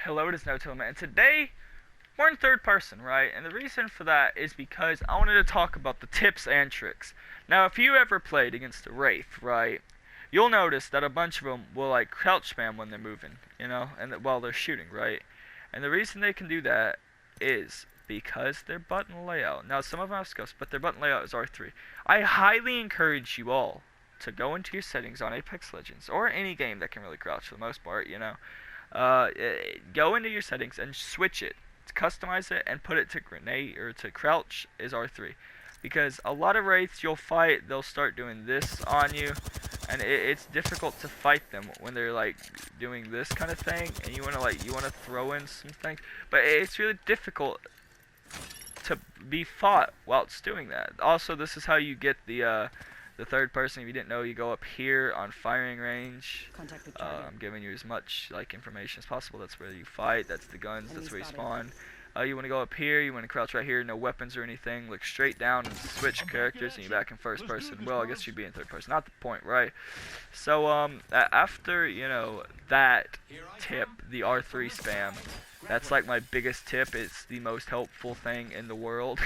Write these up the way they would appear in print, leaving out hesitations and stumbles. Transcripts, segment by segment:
Hello, it is NoToman, and today we're in third person, right? And the reason for that is because I wanted to talk about the tips and tricks. Now, if you ever played against a Wraith, right, you'll notice that a bunch of them will like crouch spam when they're moving, and while they're shooting, right? And the reason they can do that is because their button layout. Now, some of them have scuffs, but their button layout is R3. I highly encourage you all to go into your settings on Apex Legends or any game that can really crouch for the most part. uh, Go into your settings and switch it, customize it, and put it to grenade or to crouch is R3. Because a lot of wraiths you'll fight, they'll start doing this on you, and it's difficult to fight them when they're like doing this kind of thing, and you wanna throw in some things, but it's really difficult to be fought whilst doing that. Also, this is how you get the third person. If you didn't know, you go up here on firing range. I'm giving you as much like information as possible. That's where you fight. That's the guns. That's where you spawn. You want to go up here. You want to crouch right here. No weapons or anything. Look straight down and switch characters, and you're back in first person. Well, I guess you'd be in third person. Not the point, right? So after that tip, the R3 spam. That's like my biggest tip. It's the most helpful thing in the world.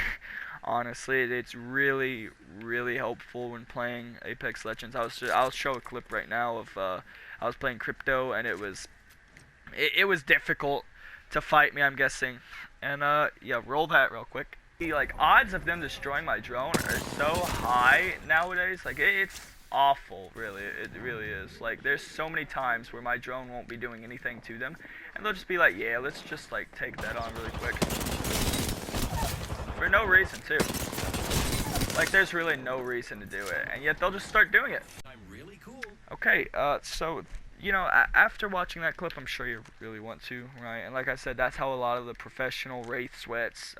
Honestly, it's really, really helpful when playing Apex Legends. I'll show a clip right now of I was playing Crypto, and it was difficult to fight me, I'm guessing. And yeah, roll that real quick. The odds of them destroying my drone are so high nowadays. Like it's awful, really. It really is. Like there's so many times where my drone won't be doing anything to them, and they'll just be like, yeah, let's just like take that on really quick. For no reason, too. Like, there's really no reason to do it, and yet they'll just start doing it. Okay, so, after watching that clip, I'm sure you really want to, right? And like I said, that's how a lot of the professional Wraith Sweats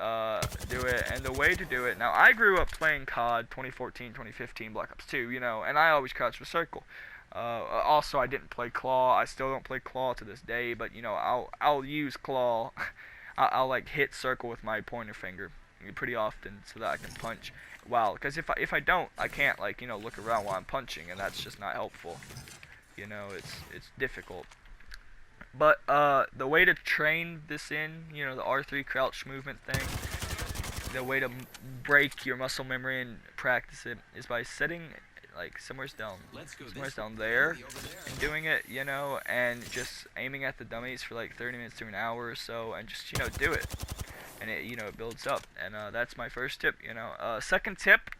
do it, and the way to do it. Now, I grew up playing COD 2014, 2015, Black Ops 2, and I always crouched with Circle. Also, I didn't play Claw. I still don't play Claw to this day, but, I'll use Claw. I'll like, hit Circle with my pointer finger pretty often so that I can punch. Wow, because if I don't, I can't like look around while I'm punching, and that's just not helpful. It's difficult. But the way to train this in, the R3 crouch movement thing, the way to break your muscle memory and practice it is by setting like somewhere's down there and doing it, and just aiming at the dummies for like 30 minutes to an hour or so, and just do it. And it builds up, and that's my first tip. Second tip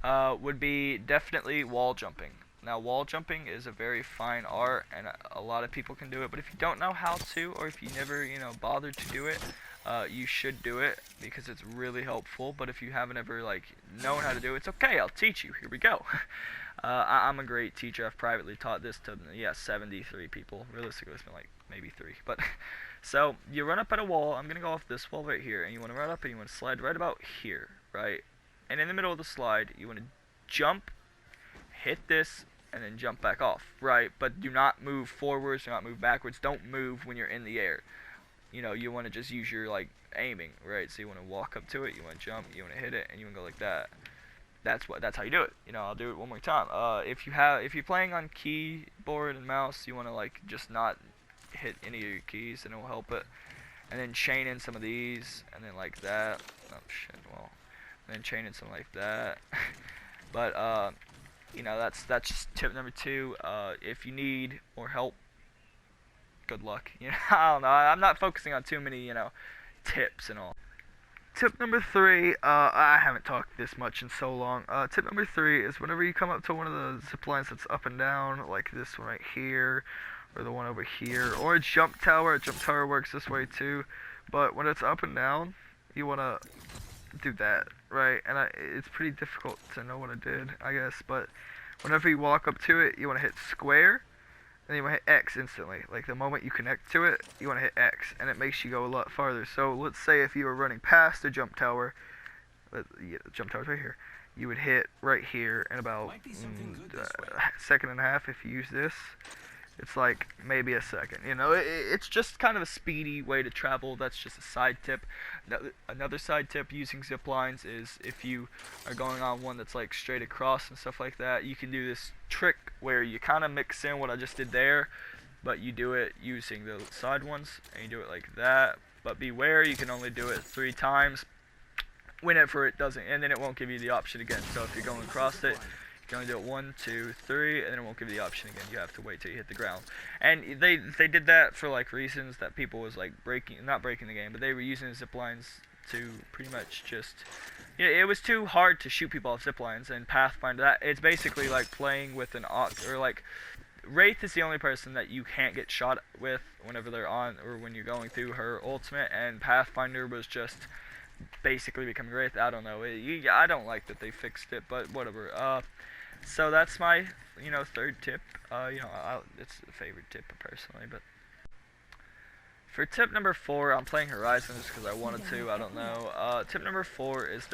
would be definitely wall jumping. Now, wall jumping is a very fine art, and a lot of people can do it. But if you don't know how to, or if you never bothered to do it, you should do it because it's really helpful. But if you haven't ever known how to do it, it's okay. I'll teach you. Here we go. I'm a great teacher. I've privately taught this to 73 people. Realistically, it's been like maybe 3, but. So, you run up at a wall. I'm going to go off this wall right here, and you want to run up and you want to slide right about here, right? And in the middle of the slide, you want to jump, hit this, and then jump back off, right? But do not move forwards, do not move backwards. Don't move when you're in the air. You want to just use your, aiming, right? So you want to walk up to it, you want to jump, you want to hit it, and you want to go like that. That's how you do it. I'll do it one more time. If you're playing on keyboard and mouse, you want to, just not hit any of your keys, and it will help it. And then chain in some of these, and then like that. Oh shit, well, and then chain in some like that. But that's just tip number 2. If you need more help, good luck. I don't know. I'm not focusing on too many tips and all. Tip number 3, I haven't talked this much in so long. Tip number 3 is whenever you come up to one of the zip lines that's up and down, like this one right here, or the one over here, or a jump tower. A jump tower works this way too, but when it's up and down, you want to do that, right? And it's pretty difficult to know what I did, I guess, but whenever you walk up to it, you want to hit square, and you want to hit X instantly. Like the moment you connect to it, you want to hit X, and it makes you go a lot farther. So let's say if you were running past a jump tower, the jump tower's right here, you would hit right here in about a second and a half if you use this. It's like maybe a second, it's just kind of a speedy way to travel. That's just a side tip. Another side tip using zip lines is if you are going on one that's like straight across and stuff like that, you can do this trick where you kind of mix in what I just did there, but you do it using the side ones, and you do it like that. But beware, you can only do it 3 times. Whenever it doesn't, and then it won't give you the option again. So if you're going across it, you can only do it 1, 2, 3, and then it won't give you the option again. You have to wait till you hit the ground. And they did that for like reasons that people was like not breaking the game, but they were using zip lines to pretty much just, it was too hard to shoot people off zip lines. And Pathfinder, that it's basically like playing with an or like Wraith is the only person that you can't get shot with whenever they're on or when you're going through her ultimate, and Pathfinder was just basically becoming Wraith. I don't know. I don't like that they fixed it, but whatever. So that's my, third tip. It's a favorite tip personally, but for tip number 4, I'm playing Horizon just because I wanted to. I don't know. Tip number 4 is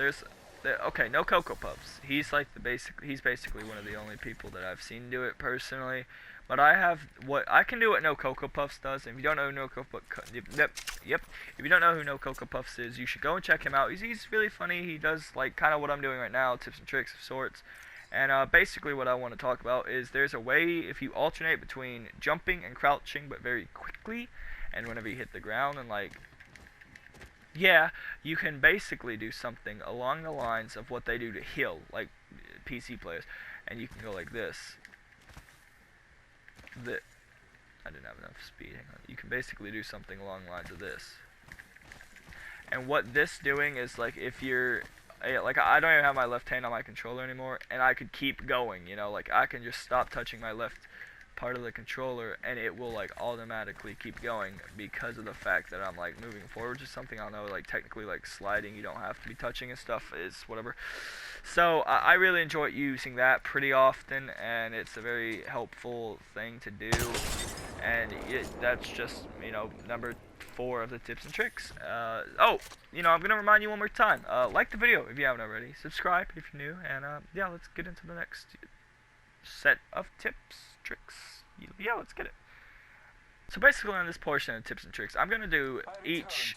okay, no Cocoa Puffs. He's basically one of the only people that I've seen do it personally. But I can do what No Cocoa Puffs does. And if you don't know who No Cocoa If you don't know who No Cocoa Puffs is, you should go and check him out. He's really funny. He does like kind of what I'm doing right now, tips and tricks of sorts. And basically what I want to talk about is there's a way if you alternate between jumping and crouching, but very quickly, and whenever you hit the ground, and like, yeah, you can basically do something along the lines of what they do to heal, like PC players, and you can go like this. I didn't have enough speed. Hang on. You can basically do something along the lines of this. And what this doing is like if you're like I don't even have my left hand on my controller anymore, and I could keep going. Like I can just stop touching my left part of the controller, and it will like automatically keep going because of the fact that I'm like moving forward to something. I don't know, like technically like sliding, you don't have to be touching and stuff, is whatever. So I really enjoy using that pretty often, and it's a very helpful thing to do. And that's just number 4 of the tips and tricks. I'm gonna remind you one more time. Like the video if you haven't already. Subscribe if you're new, and yeah, let's get into the next set of tips, tricks. Yeah, let's get it. So basically on this portion of tips and tricks, I'm gonna do each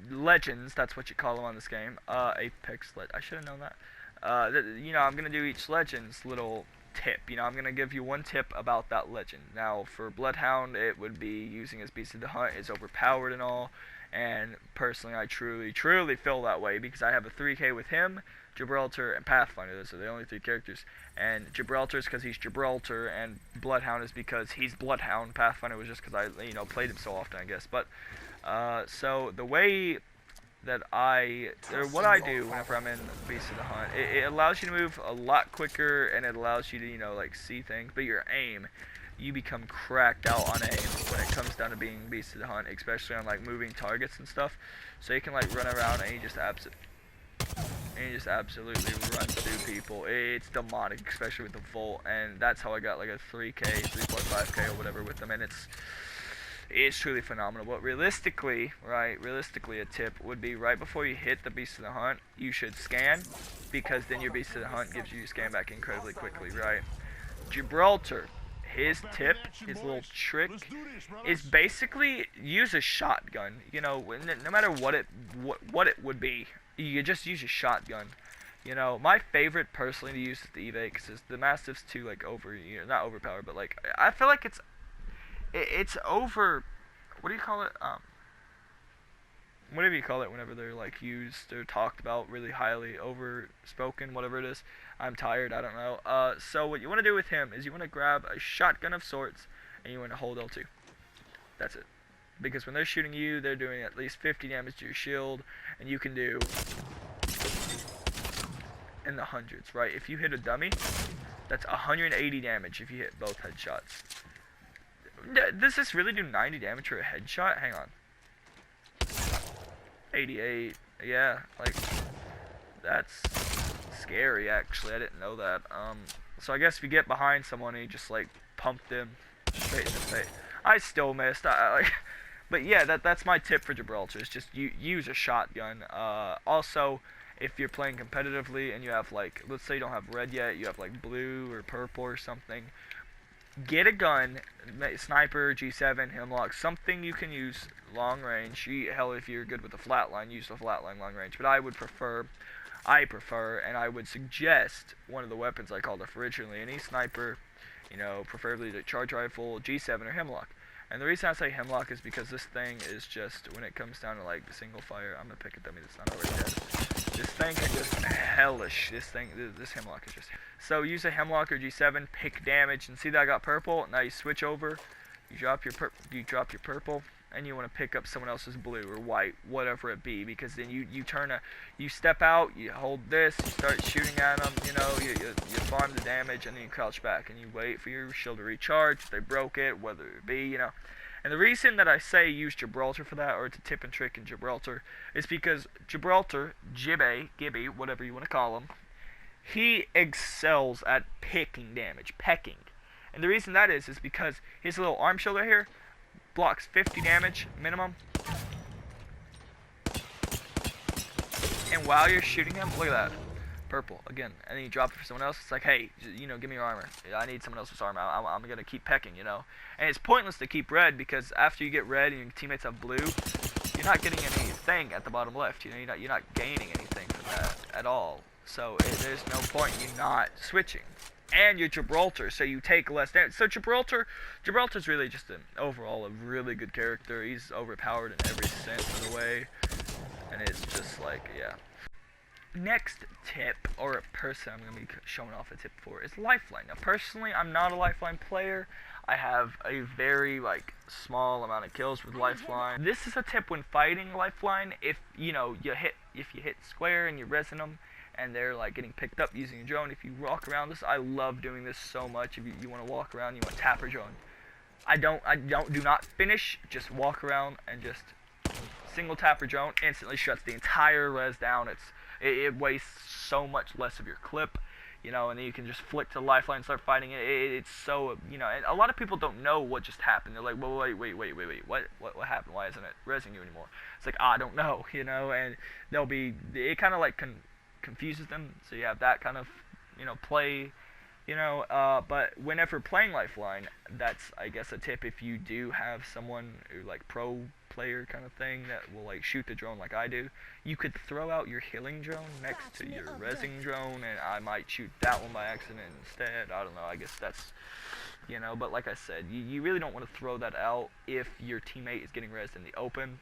legends, that's what you call them on this game. Apex I should have known that. I'm gonna do each legend's little tip. I'm gonna give you one tip about that legend. Now for Bloodhound, it would be using his Beast of the Hunt is overpowered and all, and personally I truly feel that way because I have a 3K with him, Gibraltar, and Pathfinder. Those are the only 3 characters. And Gibraltar is because he's Gibraltar, and Bloodhound is because he's Bloodhound. Pathfinder was just because I played him so often, I guess. But so the way that what I do whenever I'm in Beast of the Hunt, it allows you to move a lot quicker, and it allows you to like see things. But your aim, you become cracked out on aim when it comes down to being Beast of the Hunt, especially on like moving targets and stuff. So you can like run around and you just absolutely run through people. It's demonic, especially with the Volt, and that's how I got like a 3K, 3.5K or whatever with them, and it's truly phenomenal. But realistically, a tip would be right before you hit the Beast of the Hunt, you should scan, because then your Beast of the Hunt gives you your scan back incredibly quickly, right? Gibraltar, his tip, his little trick, is basically use a shotgun. No matter what it would be, you just use a shotgun. My favorite personally to use is the evade, because the Mastiff's too like not overpowered, but like I feel like it's over. What do you call it? Whatever you call it whenever they're like used or talked about really highly, overspoken, whatever it is. I'm tired, I don't know. So what you want to do with him is you want to grab a shotgun of sorts, and you want to hold L2. That's it. Because when they're shooting you, they're doing at least 50 damage to your shield, and you can do in the hundreds, right? If you hit a dummy, that's 180 damage if you hit both headshots. Does this really do 90 damage for a headshot? Hang on. 88. Yeah, like that's scary actually. I didn't know that. So I guess if you get behind someone and you just like pump them straight in the face. I still missed. But yeah, that's my tip for Gibraltar. Is just use a shotgun. Also, if you're playing competitively and you have like, let's say you don't have red yet, you have like blue or purple or something. Get a gun, sniper, G7, hemlock, something you can use long range. Hell, if you're good with the flatline, use the flatline long range. But I prefer, and I would suggest one of the weapons I called originally, any sniper, You know, preferably the charge rifle, G7, or Hemlock. And the reason I say Hemlock is because this thing is just, when it comes down to like single fire, I'm gonna pick a dummy that's not already dead. This thing is just hellish. This Hemlock is just. So use a Hemlock or G7, pick damage, and see that I got purple. Now you switch over, you drop your purple, and you want to pick up someone else's blue or white, whatever it be, because then you step out, you hold this, you start shooting at them, you know, you farm the damage, and then you crouch back and you wait for your shield to recharge. If they broke it, whether it be, you know. And the reason that I say use Gibraltar for that, or it's a tip and trick in Gibraltar, is because Gibraltar, Gibby, whatever you want to call him, he excels at picking damage, pecking. And the reason that is because his little arm shoulder here blocks 50 damage minimum. And while you're shooting him, look at that. Purple again, and then you drop it for someone else. It's like, hey, you know, give me your armor. I need someone else's armor. I'm gonna keep pecking, you know. And it's pointless to keep red, because after you get red and your teammates have blue, you're not getting anything at the bottom left. You know, you're not gaining anything from that at all. So there's no point in you not switching. And you're Gibraltar, so you take less damage. So Gibraltar's really just overall a really good character. He's overpowered in every sense of the way, and it's just like, yeah. Next tip, or a person I'm going to be showing off a tip for, is Lifeline. Now, personally, I'm not a Lifeline player. I have a very, like, small amount of kills with Lifeline. This is a tip when fighting Lifeline. If you hit square and you're resin them, and they're, like, getting picked up using a drone, if you walk around this, I love doing this so much. If you want to walk around, you want to tap your drone. Do not finish, just walk around and just single tap your drone, instantly shuts the entire res down. It wastes so much less of your clip, you know, and then you can just flick to Lifeline and start fighting it. It's so, you know, and a lot of people don't know what just happened. They're like, well, wait, what happened? Why isn't it resing you anymore? It's like, I don't know, you know, and it kind of like confuses them, so you have that kind of, you know, play, you know, but whenever playing Lifeline, that's, I guess, a tip if you do have someone who, like, pro player kind of thing that will, like, shoot the drone like I do, you could throw out your healing drone next to your rezzing drone, and I might shoot that one by accident instead. I don't know, I guess that's, you know, but like I said, you really don't want to throw that out if your teammate is getting rezzed in the open,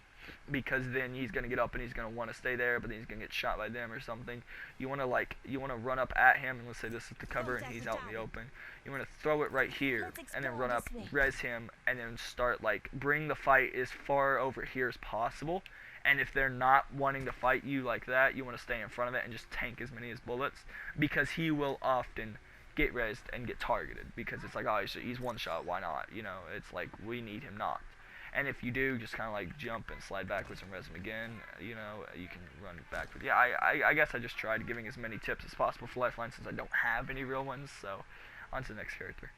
because then he's going to get up and he's going to want to stay there, but then he's going to get shot by them or something. You want to run up at him, and let's say this is the cover and he's out in the open. You want to throw it right here, and then run up, res him, and then start, like, bring the fight as far over here as possible. And if they're not wanting to fight you like that, you want to stay in front of it and just tank as many as bullets, because he will often get rezzed and get targeted, because it's like, oh, he's one shot, why not? You know, it's like, we need him knocked. And if you do, just kind of like jump and slide backwards and res him again, you know, you can run backwards. Yeah, I guess I just tried giving as many tips as possible for Lifeline, since I don't have any real ones. So, on to the next character.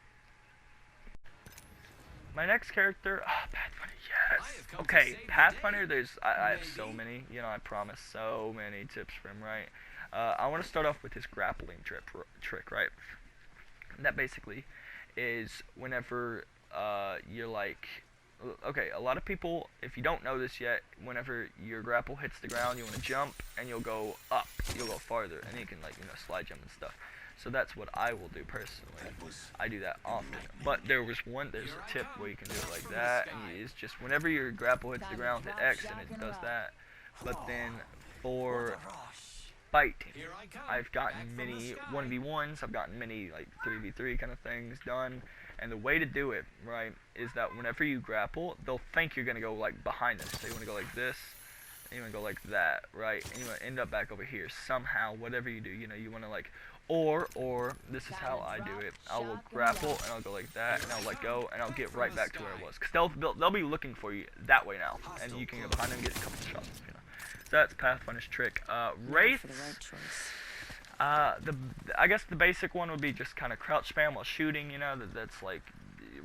My next character, Pathfinder, yes. Okay, Pathfinder, I have so many, you know, I promise, so many tips for him, right? I want to start off with his grappling trick, right? And that basically is whenever you're like, okay, a lot of people, if you don't know this yet, whenever your grapple hits the ground, you want to jump, and you'll go up, you'll go farther, and you can, like, you know, slide jump and stuff. So that's what I will do personally. I do that often. But there's a tip where you can do it like that, and it's just whenever your grapple hits the ground, hit X, and it does that. But then for fighting, I've gotten many 1v1s, I've gotten many, like, 3v3 kind of things done. And the way to do it, right, is that whenever you grapple, they'll think you're going to go, like, behind them. So you want to go like this, and you want to go like that, right? And you want to end up back over here somehow, whatever you do. You know, you want to, like, or this is how I do it. I will grapple, and I'll go like that, and I'll let go, and I'll get right back to where I was. Because they'll be looking for you that way now, and you can go behind them and get a couple of shots, you know. So that's Pathfinder's trick. Wraith. I guess the basic one would be just kind of crouch spam while shooting, you know, that's like,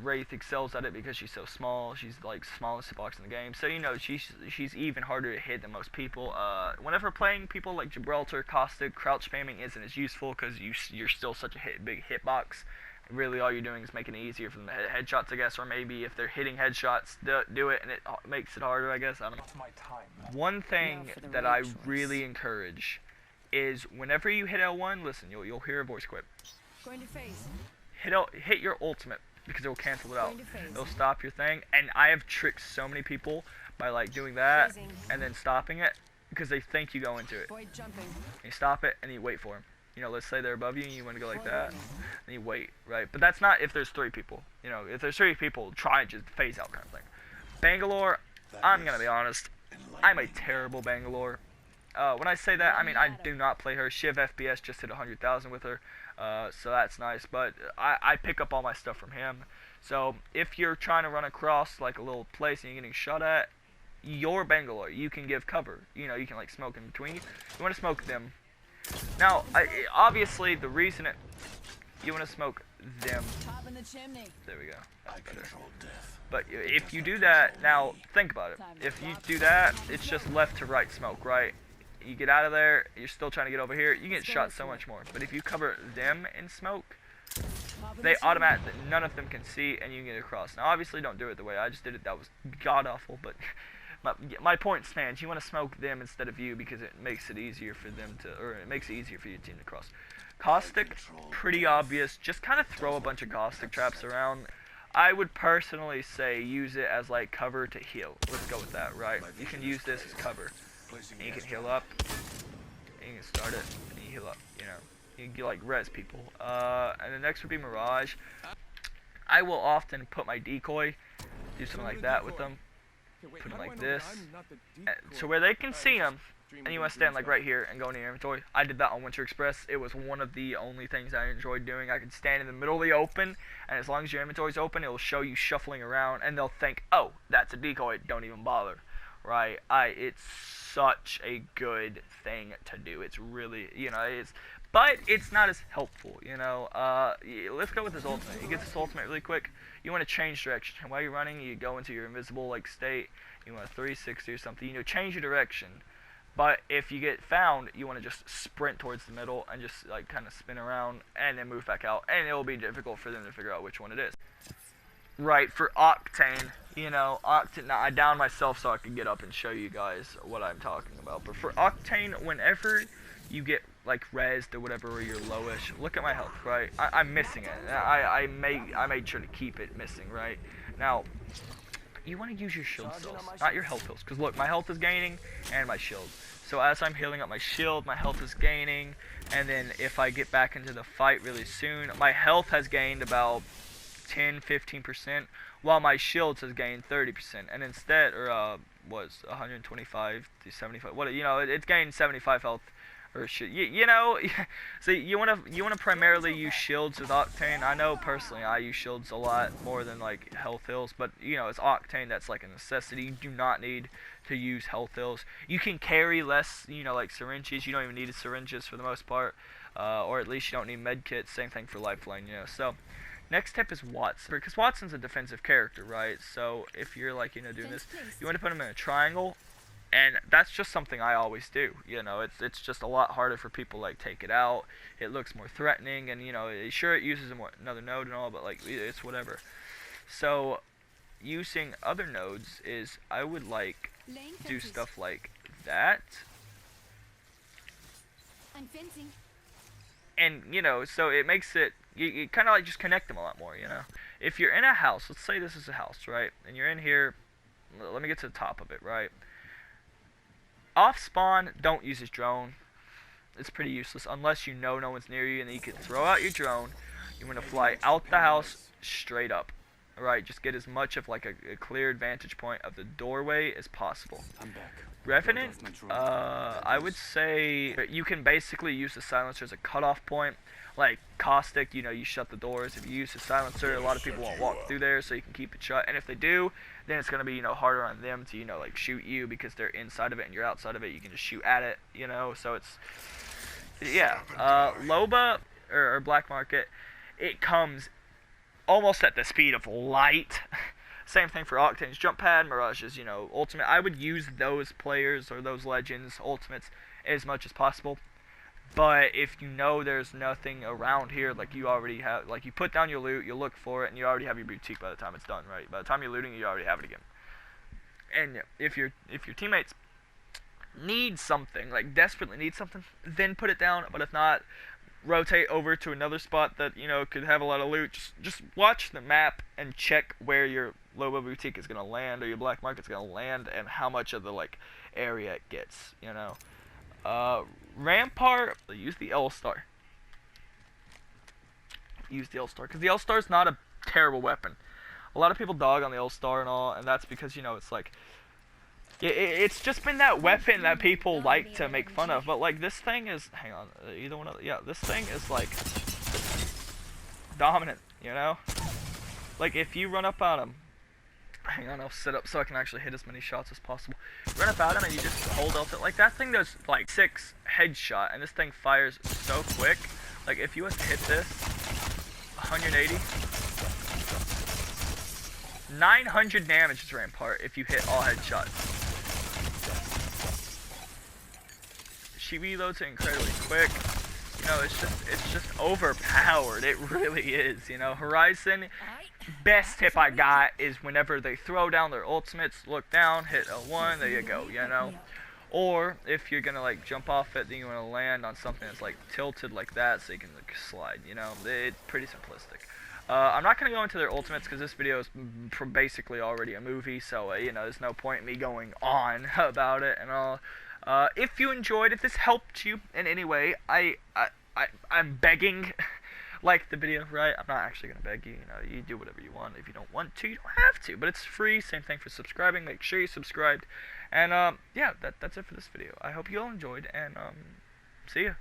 Wraith excels at it because she's so small. She's like smallest box in the game, so you know she's even harder to hit than most people. Whenever playing people like Gibraltar, Caustic, crouch spamming isn't as useful because you're still such a big hitbox. Really, all you're doing is making it easier for them to hit headshots, I guess, or maybe if they're hitting headshots, do it and it makes it harder, I guess. I don't know. One thing that I really encourage is whenever you hit L1, listen, you'll hear a voice quip. Going to phase. hit your ultimate, because it will cancel it out. It'll stop your thing, and I have tricked so many people by like doing that and then stopping it because they think you go into it. You stop it and you wait for them. You know, let's say they're above you and you want to go like that, and you wait, right? But that's not if there's 3 people. You know, if there's 3 people, try and just phase out kind of thing. Bangalore, I'm gonna be honest, I'm a terrible Bangalore. When I say that, I mean I do not play her. Shiv FPS just hit 100,000 with her, so that's nice. But I pick up all my stuff from him. So if you're trying to run across like a little place and you're getting shot at, you're Bangalore. You can give cover. You know, you can like smoke in between. You want to smoke them. Now, obviously, the reason you want to smoke them. There we go. That's better. But if you do that, now think about it. If you do that, it's just left to right smoke, right? You get out of there, you're still trying to get over here, you get shot so much more. But if you cover them in smoke, they automatically, none of them can see, and you can get across. Now, obviously, don't do it the way I just did it. That was god-awful, but my point stands. You want to smoke them instead of you because it makes it easier for them to, or it makes it easier for your team to cross. Caustic, pretty obvious. Just kind of throw a bunch of caustic traps around. I would personally say use it as like cover to heal. Let's go with that, right? You can use this as cover. And you can heal up. And you can start it. And you heal up, you know. You can like res people. And the next would be Mirage. I will often put my decoy, do something like that with them. Put them like this. So where they can see them, and you want to stand like right here and go into your inventory. I did that on Winter Express. It was one of the only things I enjoyed doing. I could stand in the middle of the open, and as long as your inventory's open, it will show you shuffling around, and they'll think, oh, that's a decoy, don't even bother. Right? It's such a good thing to do. It's really, you know, but it's not as helpful, you know. Let's go with this ultimate. You get this ultimate really quick. You want to change direction. And while you're running, you go into your invisible like state. You want a 360 or something. You know, change your direction. But if you get found, you want to just sprint towards the middle and just like kind of spin around and then move back out. And it will be difficult for them to figure out which one it is. Right, for Octane, you know, Octane, now I downed myself so I could get up and show you guys what I'm talking about. But for Octane, whenever you get like rezzed or whatever, or you're lowish, look at my health, right? I'm missing it. I made sure to keep it missing, right? Now, you want to use your shield cells, not your health pills, because look, my health is gaining and my shield. So as I'm healing up my shield, my health is gaining, and then if I get back into the fight really soon, my health has gained about 10-15%, while my shields has gained 30%, and instead, or was 125 to 75. What, you know, it's gained 75 health. Or shit, you know, so you wanna primarily use shields with Octane. I know personally I use shields a lot more than like health hills, but you know it's Octane, that's like a necessity. You do not need to use health hills. You can carry less, you know, like syringes. You don't even need syringes for the most part, or at least you don't need med kits. Same thing for lifeline, you know. So next tip is Watson, because Watson's a defensive character, right? So if you're like, you know, doing this, you want to put him in a triangle. And that's just something I always do, you know. It's just a lot harder for people like take it out. It looks more threatening, and you know, sure it uses another node and all, but like it's whatever. So using other nodes is I would like do stuff like that. And you know, so it makes it you kind of like just connect them a lot more, you know. If you're in a house, let's say this is a house, right? And you're in here. Let me get to the top of it, right? Off spawn, don't use his drone. It's pretty useless unless you know no one's near you, and then you can throw out your drone. You want to fly out the house straight up. Alright, just get as much of like a clear vantage point of the doorway as possible. I'm back. Revenant, I would say you can basically use the silencer as a cutoff point. Like Caustic, you know, you shut the doors. If you use the silencer, a lot of people won't walk through there, so you can keep it shut. And if they do, then it's going to be, you know, harder on them to, you know, like shoot you because they're inside of it and you're outside of it. You can just shoot at it, you know, so it's, yeah. Loba, or Black Market, it comes almost at the speed of light. Same thing for Octane's jump pad, Mirage's, you know, ultimate. I would use those players or those legends, ultimates, as much as possible. But if you know there's nothing around here, like you already have, like you put down your loot, you look for it, and you already have your boutique by the time it's done, right? By the time you're looting, you already have it again. And if your teammates need something, like desperately need something, then put it down. But if not, rotate over to another spot that, you know, could have a lot of loot. Just watch the map and check where your Lobo Boutique is going to land, or your black market's going to land, and how much of the, like, area it gets, you know. Rampart, use the L-Star. Use the L-Star, because the L-Star is not a terrible weapon. A lot of people dog on the L-Star and all, and that's because, you know, it's like, it's just been that weapon that people like to make fun of. But like, this thing is, hang on, either one of the, yeah, this thing is like dominant, you know. Like, if you run up on him, hang on, I'll sit up so I can actually hit as many shots as possible. Run up at him and you just hold L. Like, that thing does like 6 headshot, and this thing fires so quick. Like, if you was to hit this 180, 900 damage is Rampart if you hit all headshots. She reloads it incredibly quick. You know, it's just overpowered. It really is. You know, Horizon. Best tip I got is whenever they throw down their ultimates, look down, hit L1, there you go. You know, or if you're gonna like jump off it, then you want to land on something that's like tilted like that, so you can like slide. You know, it's pretty simplistic. I'm not going to go into their ultimates because this video is basically already a movie, so, you know, there's no point in me going on about it and all. If you enjoyed, if this helped you in any way, I'm begging, like the video, right? I'm not actually going to beg you, you know, you do whatever you want. If you don't want to, you don't have to, but it's free. Same thing for subscribing. Make sure you subscribed. And, yeah, that's it for this video. I hope you all enjoyed, and, see ya.